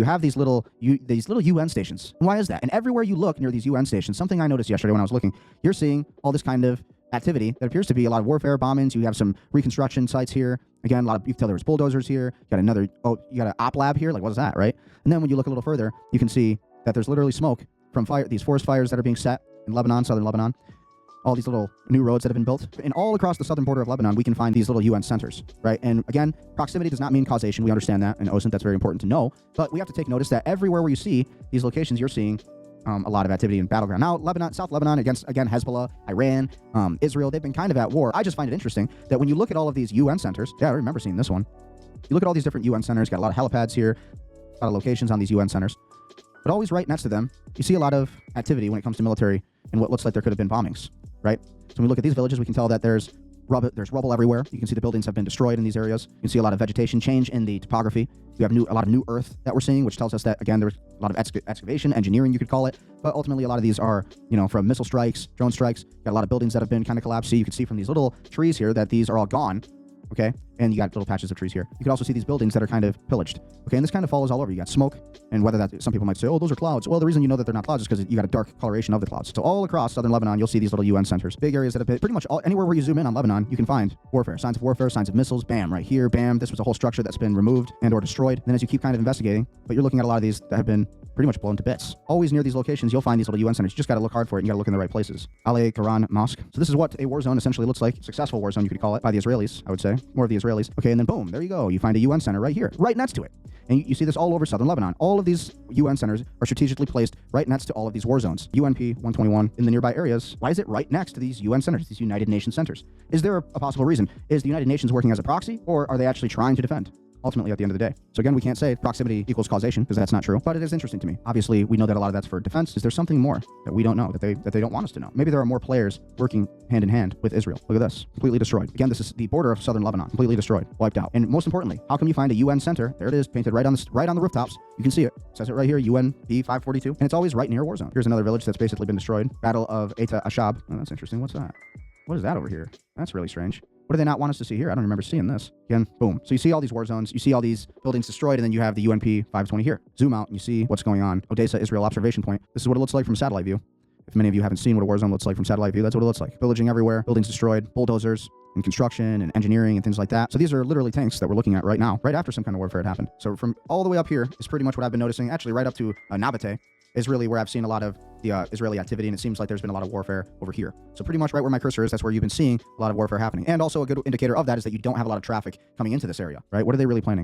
You have these little UN stations. And why is that? And everywhere you look near these UN stations, something I noticed yesterday when I was looking, you're seeing all this kind of activity that appears to be a lot of warfare, bombings. You have some reconstruction sites here. Again, you can tell there was bulldozers here. You got you got an op lab here. Like, what is that, right? And then when you look a little further, you can see that there's literally smoke from these forest fires that are being set in Lebanon, southern Lebanon. All these little new roads that have been built. And all across the southern border of Lebanon, we can find these little UN centers, right? And again, proximity does not mean causation. We understand that. And OSINT, that's very important to know. But we have to take notice that everywhere where you see these locations, you're seeing a lot of activity in battleground. Now, Lebanon, South Lebanon against, again, Hezbollah, Iran, Israel, they've been kind of at war. I just find it interesting that when you look at all of these UN centers, yeah, I remember seeing this one. You look at all these different UN centers, got a lot of helipads here, a lot of locations on these UN centers. But always right next to them, you see a lot of activity when it comes to military and what looks like there could have been bombings, right? So when we look at these villages, we can tell that there's rubble everywhere. You can see the buildings have been destroyed in these areas. You can see a lot of vegetation change in the topography. You have a lot of new earth that we're seeing, which tells us that, again, there's a lot of excavation, engineering, you could call it. But ultimately, a lot of these are, from missile strikes, drone strikes. Got a lot of buildings that have been kind of collapsed. So you can see from these little trees here that these are all gone. Okay, and you got little patches of trees here. You can also see these buildings that are kind of pillaged. Okay, and this kind of follows all over. You got smoke, and whether that, some people might say, oh, those are clouds. Well, the reason you know that they're not clouds is because you got a dark coloration of the clouds. So all across southern Lebanon, you'll see these little UN centers, big areas that have been pretty much anywhere where you zoom in on Lebanon, you can find warfare, signs of missiles, bam, right here, bam. This was a whole structure that's been removed and or destroyed. And then as you keep kind of investigating, but you're looking at a lot of these that have been pretty much blown to bits. Always near these locations, you'll find these little UN centers. You just got to look hard for it. And you got to look in the right places. Ali Quran Mosque. So this is what a war zone essentially looks like. Successful war zone, you could call it, by the Israelis, I would say. More of the Israelis. Okay, and then boom, there you go. You find a UN center right here, right next to it. And you see this all over southern Lebanon. All of these UN centers are strategically placed right next to all of these war zones. UNP 121 in the nearby areas. Why is it right next to these UN centers, these United Nations centers? Is there a possible reason? Is the United Nations working as a proxy, or are they actually trying to defend? Ultimately, at the end of the day. So again, we can't say proximity equals causation because that's not true, but it is interesting to me. Obviously, we know that a lot of that's for defense. Is there something more that we don't know, that they don't want us to know? Maybe there are more players working hand in hand with Israel. Look at this, completely destroyed. Again, this is the border of southern Lebanon, completely destroyed, wiped out. And most importantly, how come you find a UN center? There it is, painted right on the rooftops. You can see it. It says it right here, UNP 542, and it's always right near a war zone. Here's another village that's basically been destroyed. Battle of Eta Ashab. Oh, that's interesting. What's that? What is that over here? That's really strange. What do they not want us to see here? I don't remember seeing this. Again, boom. So you see all these war zones, you see all these buildings destroyed, and then you have the UNP 520 here. Zoom out and you see what's going on. Odessa, Israel observation point. This is what it looks like from satellite view. If many of you haven't seen what a war zone looks like from satellite view, that's what it looks like. Pillaging everywhere, buildings destroyed, bulldozers, and construction and engineering and things like that. So these are literally tanks that we're looking at right now, right after some kind of warfare had happened. So from all the way up here is pretty much what I've been noticing, actually right up to Nabateh is really where I've seen a lot of the Israeli activity, and it seems like there's been a lot of warfare over here. So pretty much right where my cursor is, that's where you've been seeing a lot of warfare happening. And also a good indicator of that is that you don't have a lot of traffic coming into this area, right? What are they really planning?